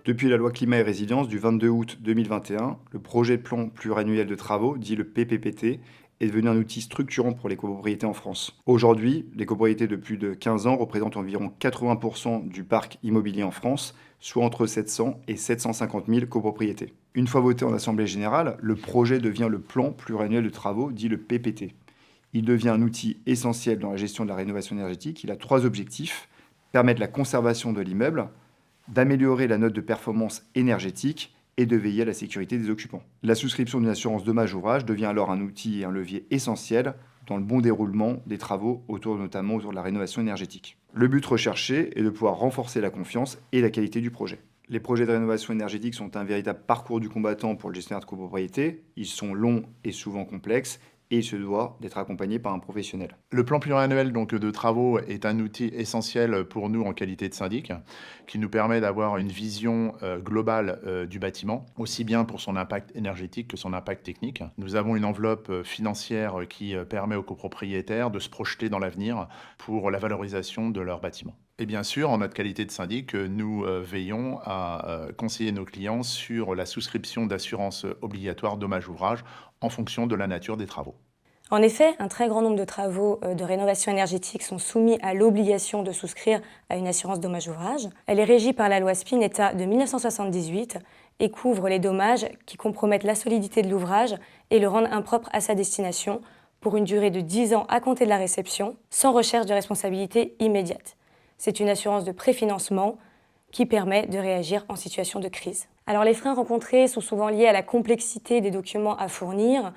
Depuis la loi climat et résilience du 22 août 2021, le projet de plan pluriannuel de travaux, dit le PPPT, est devenu un outil structurant pour les copropriétés en France. Aujourd'hui, les copropriétés de plus de 15 ans représentent environ 80% du parc immobilier en France, soit entre 700 et 750 000 copropriétés. Une fois voté en Assemblée générale, le projet devient le plan pluriannuel de travaux, dit le PPT. Il devient un outil essentiel dans la gestion de la rénovation énergétique. Il a trois objectifs: permettre la conservation de l'immeuble, d'améliorer la note de performance énergétique et de veiller à la sécurité des occupants. La souscription d'une assurance dommage-ouvrage devient alors un outil et un levier essentiel dans le bon déroulement des travaux, notamment autour de la rénovation énergétique. Le but recherché est de pouvoir renforcer la confiance et la qualité du projet. Les projets de rénovation énergétique sont un véritable parcours du combattant pour le gestionnaire de copropriété. Ils sont longs et souvent complexes, et il se doit d'être accompagné par un professionnel. Le plan pluriannuel donc, de travaux est un outil essentiel pour nous en qualité de syndic, qui nous permet d'avoir une vision globale du bâtiment, aussi bien pour son impact énergétique que son impact technique. Nous avons une enveloppe financière qui permet aux copropriétaires de se projeter dans l'avenir pour la valorisation de leur bâtiment. Et bien sûr, en notre qualité de syndic, nous veillons à conseiller nos clients sur la souscription d'assurance obligatoire dommage-ouvrage en fonction de la nature des travaux. En effet, un très grand nombre de travaux de rénovation énergétique sont soumis à l'obligation de souscrire à une assurance dommage-ouvrage. Elle est régie par la loi Spinetta de 1978 et couvre les dommages qui compromettent la solidité de l'ouvrage et le rendent impropre à sa destination pour une durée de 10 ans à compter de la réception, sans recherche de responsabilité immédiate. C'est une assurance de préfinancement qui permet de réagir en situation de crise. Alors les freins rencontrés sont souvent liés à la complexité des documents à fournir,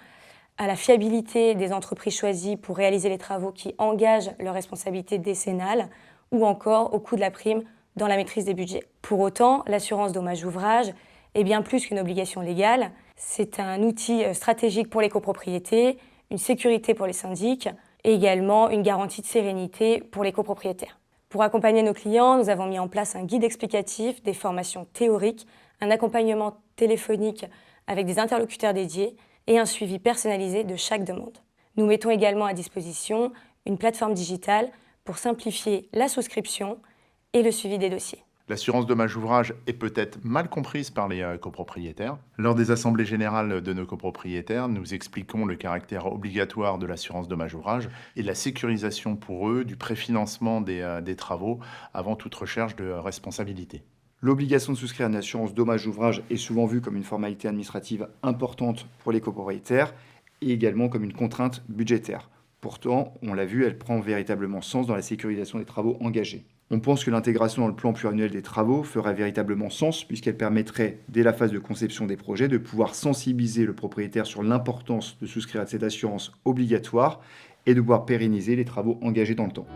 à la fiabilité des entreprises choisies pour réaliser les travaux qui engagent leur responsabilité décennale ou encore au coût de la prime dans la maîtrise des budgets. Pour autant, l'assurance dommage-ouvrage est bien plus qu'une obligation légale. C'est un outil stratégique pour les copropriétés, une sécurité pour les syndics et également une garantie de sérénité pour les copropriétaires. Pour accompagner nos clients, nous avons mis en place un guide explicatif, des formations théoriques, un accompagnement téléphonique avec des interlocuteurs dédiés et un suivi personnalisé de chaque demande. Nous mettons également à disposition une plateforme digitale pour simplifier la souscription et le suivi des dossiers. L'assurance dommage-ouvrage est peut-être mal comprise par les copropriétaires. Lors des assemblées générales de nos copropriétaires, nous expliquons le caractère obligatoire de l'assurance dommage-ouvrage et la sécurisation pour eux du préfinancement des travaux avant toute recherche de responsabilité. L'obligation de souscrire à une assurance dommage-ouvrage est souvent vue comme une formalité administrative importante pour les copropriétaires et également comme une contrainte budgétaire. Pourtant, on l'a vu, elle prend véritablement sens dans la sécurisation des travaux engagés. On pense que l'intégration dans le plan pluriannuel des travaux ferait véritablement sens puisqu'elle permettrait, dès la phase de conception des projets, de pouvoir sensibiliser le propriétaire sur l'importance de souscrire à cette assurance obligatoire et de pouvoir pérenniser les travaux engagés dans le temps.